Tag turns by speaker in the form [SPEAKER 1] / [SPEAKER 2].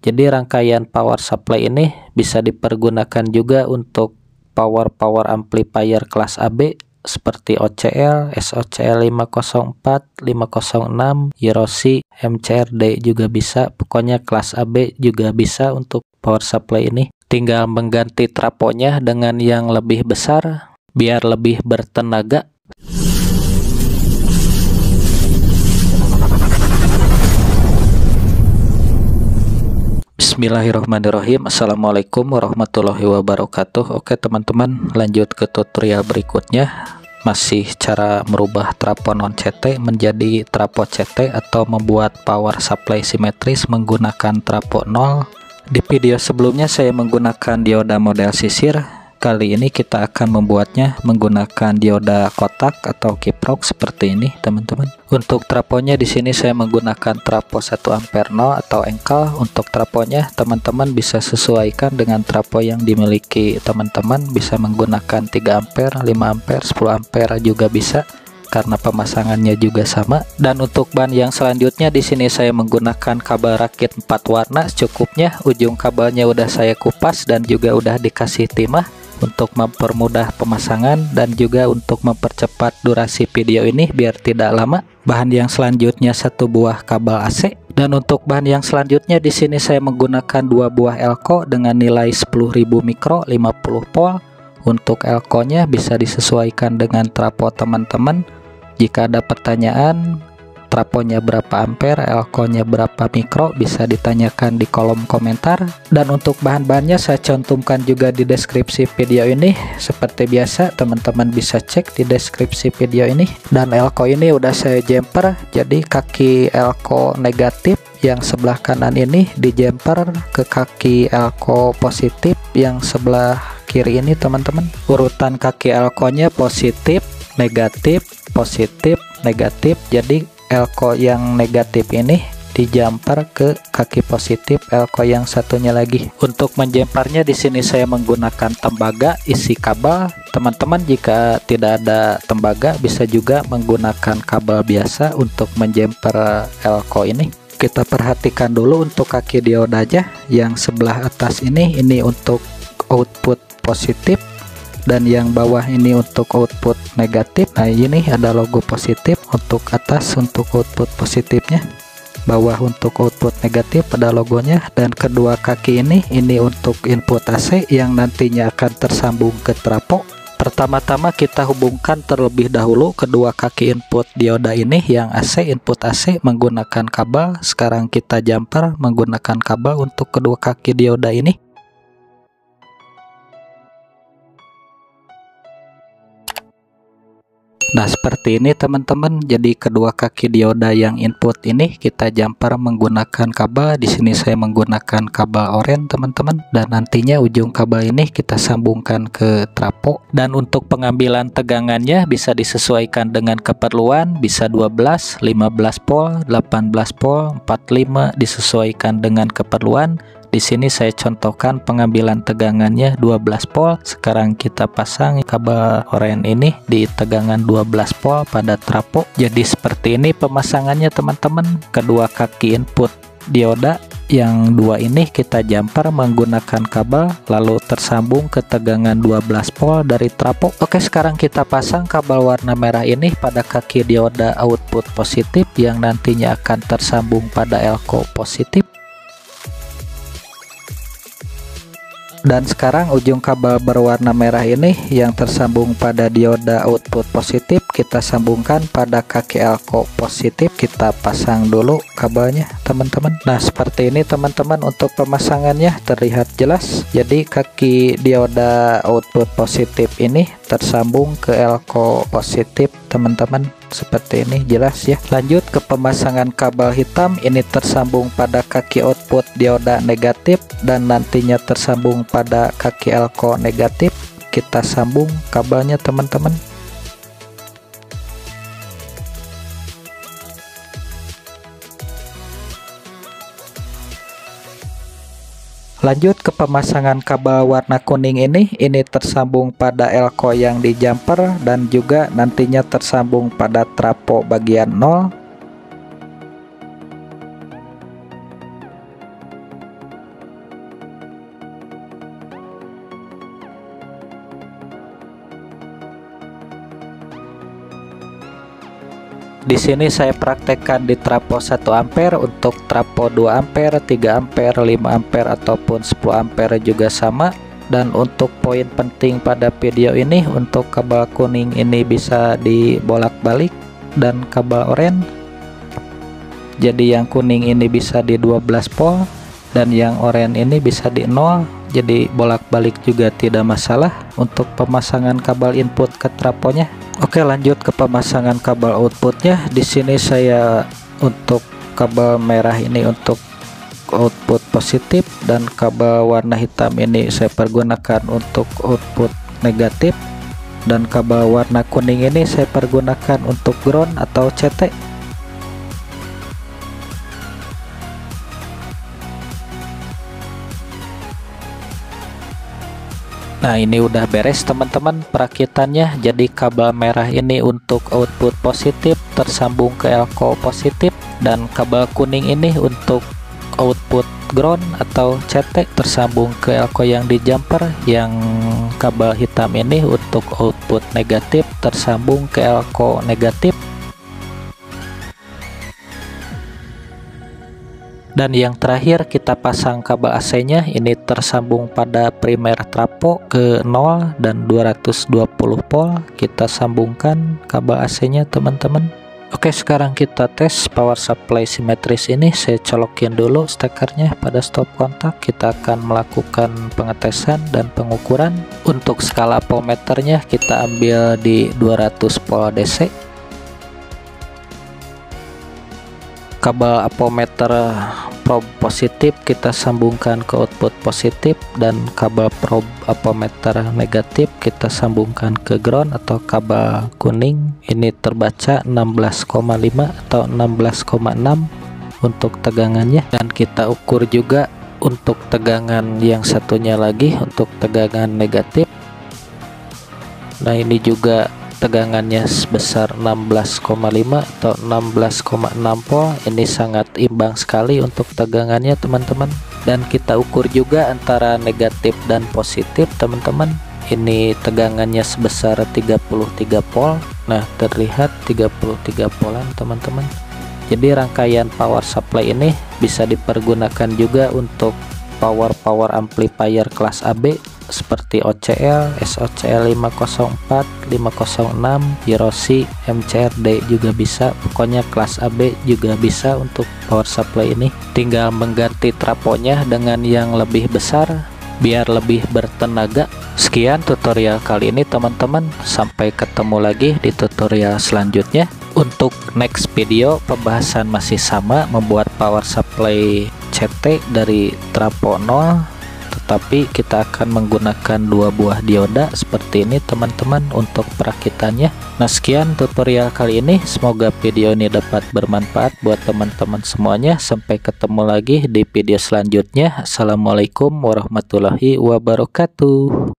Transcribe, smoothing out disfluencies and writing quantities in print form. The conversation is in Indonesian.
[SPEAKER 1] Jadi rangkaian power supply ini bisa dipergunakan juga untuk power amplifier kelas AB seperti OCL, SOCL 504, 506, Yerosi, MCRD juga bisa. Pokoknya kelas AB juga bisa untuk power supply ini. Tinggal mengganti trafonya dengan yang lebih besar biar lebih bertenaga. Bismillahirrahmanirrahim. Assalamualaikum warahmatullahi wabarakatuh. Oke teman-teman, lanjut ke tutorial berikutnya. Masih cara merubah trafo non CT menjadi trafo CT atau membuat power supply simetris menggunakan trafo 0. Di video sebelumnya saya menggunakan dioda model sisir. Kali ini kita akan membuatnya menggunakan dioda kotak atau kiprok seperti ini, teman-teman. Untuk trafonya di sini saya menggunakan trafo 1 ampere 0 atau engkel. Untuk trafonya teman-teman bisa sesuaikan dengan trafo yang dimiliki teman-teman, bisa menggunakan 3 ampere, 5 ampere, 10 ampere juga bisa karena pemasangannya juga sama. Dan untuk bahan yang selanjutnya di sini saya menggunakan kabel rakit 4 warna secukupnya. Ujung kabelnya udah saya kupas dan juga udah dikasih timah untuk mempermudah pemasangan dan juga untuk mempercepat durasi video ini biar tidak lama. Bahan yang selanjutnya 1 buah kabel AC, dan untuk bahan yang selanjutnya di sini saya menggunakan 2 buah elko dengan nilai 10.000 mikro 50 volt. Untuk elkonya bisa disesuaikan dengan trafo teman-teman. Jika ada pertanyaan trafonya berapa ampere, elkonya berapa mikro, bisa ditanyakan di kolom komentar. Dan untuk bahan-bahannya saya cantumkan juga di deskripsi video ini. Seperti biasa teman-teman bisa cek di deskripsi video ini. Dan elko ini udah saya jumper, jadi kaki elko negatif yang sebelah kanan ini dijumper ke kaki elko positif yang sebelah kiri ini, teman-teman. Urutan kaki elkonya positif, negatif, positif, negatif. Jadi elko yang negatif ini dijumper ke kaki positif elko yang satunya lagi. Untuk menjumpernya di sini saya menggunakan tembaga isi kabel. Teman-teman jika tidak ada tembaga bisa juga menggunakan kabel biasa untuk menjumper elko ini. Kita perhatikan dulu untuk kaki diodanya yang sebelah atas ini untuk output positif, dan yang bawah ini untuk output negatif. Nah ini ada logo positif untuk atas untuk output positifnya, bawah untuk output negatif ada logonya. Dan kedua kaki ini untuk input AC yang nantinya akan tersambung ke trafo. Pertama-tama kita hubungkan terlebih dahulu kedua kaki input dioda ini yang AC, input AC menggunakan kabel. Sekarang kita jumper menggunakan kabel untuk kedua kaki dioda ini. Nah seperti ini teman-teman. Jadi kedua kaki dioda yang input ini kita jumper menggunakan kabel. Di sini saya menggunakan kabel oranye, teman-teman. Dan nantinya ujung kabel ini kita sambungkan ke trafo. Dan untuk pengambilan tegangannya bisa disesuaikan dengan keperluan. Bisa 12, 15 volt, 18 volt, 45 disesuaikan dengan keperluan. Di sini saya contohkan pengambilan tegangannya 12 volt. Sekarang kita pasang kabel oranye ini di tegangan 12 volt pada trafo. Jadi seperti ini pemasangannya teman-teman. Kedua kaki input dioda yang dua ini kita jumper menggunakan kabel lalu tersambung ke tegangan 12 volt dari trafo. Oke, sekarang kita pasang kabel warna merah ini pada kaki dioda output positif yang nantinya akan tersambung pada elko positif. Dan sekarang ujung kabel berwarna merah ini yang tersambung pada dioda output positif kita sambungkan pada kaki elko positif. Kita pasang dulu kabelnya teman-teman. Nah seperti ini teman-teman untuk pemasangannya terlihat jelas. Jadi kaki dioda output positif ini tersambung ke elko positif teman-teman. Seperti ini jelas ya. Lanjut ke pemasangan kabel hitam. Ini tersambung pada kaki output dioda negatif dan nantinya tersambung pada kaki elko negatif. Kita sambung kabelnya teman-teman. Lanjut ke pemasangan kabel warna kuning ini tersambung pada elko yang di jumper dan juga nantinya tersambung pada trafo bagian 0. Di sini saya praktekkan di trapo 1 ampere, untuk trapo 2 ampere, 3 ampere, 5 ampere ataupun 10 ampere juga sama. Dan untuk poin penting pada video ini, untuk kabel kuning ini bisa dibolak-balik dan kabel oranye. Jadi yang kuning ini bisa di 12 volt dan yang oranye ini bisa di 0. Jadi bolak-balik juga tidak masalah untuk pemasangan kabel input ke traponya. Oke, lanjut ke pemasangan kabel outputnya. Di sini saya untuk kabel merah ini untuk output positif dan kabel warna hitam ini saya pergunakan untuk output negatif, dan kabel warna kuning ini saya pergunakan untuk ground atau CT. Nah, ini udah beres teman-teman perakitannya. Jadi kabel merah ini untuk output positif tersambung ke elko positif, dan kabel kuning ini untuk output ground atau CT tersambung ke elko yang di jumper. Yang kabel hitam ini untuk output negatif tersambung ke elko negatif. Dan yang terakhir kita pasang kabel AC nya, ini tersambung pada primer trapo ke 0 dan 220 volt. Kita sambungkan kabel AC nya teman-teman. Oke, sekarang kita tes power supply simetris ini. Saya colokin dulu stekernya pada stop kontak. Kita akan melakukan pengetesan dan pengukuran. Untuk skala voltmeternya kita ambil di 200 volt DC. Kabel apometer probe positif kita sambungkan ke output positif, dan kabel probe apometer negatif kita sambungkan ke ground atau kabel kuning. Ini terbaca 16,5 atau 16,6 untuk tegangannya, dan kita ukur juga untuk tegangan yang satunya lagi untuk tegangan negatif. Nah, ini juga tegangannya sebesar 16,5 atau 16,6 volt. Ini sangat imbang sekali untuk tegangannya teman-teman. Dan kita ukur juga antara negatif dan positif teman-teman. Ini tegangannya sebesar 33 volt. Nah, terlihat 33 voltan teman-teman. Jadi rangkaian power supply ini bisa dipergunakan juga untuk power amplifier kelas AB seperti OCL, SOCL 504, 506, Hiroshi, MCRD juga bisa. Pokoknya kelas AB juga bisa untuk power supply ini. Tinggal mengganti traponya dengan yang lebih besar biar lebih bertenaga. Sekian tutorial kali ini teman-teman. Sampai ketemu lagi di tutorial selanjutnya. Untuk next video pembahasan masih sama, membuat power supply CT dari trapo 0, tetapi kita akan menggunakan 2 buah dioda seperti ini teman-teman untuk perakitannya. Nah, sekian tutorial kali ini. Semoga video ini dapat bermanfaat buat teman-teman semuanya. Sampai ketemu lagi di video selanjutnya. Assalamualaikum warahmatullahi wabarakatuh.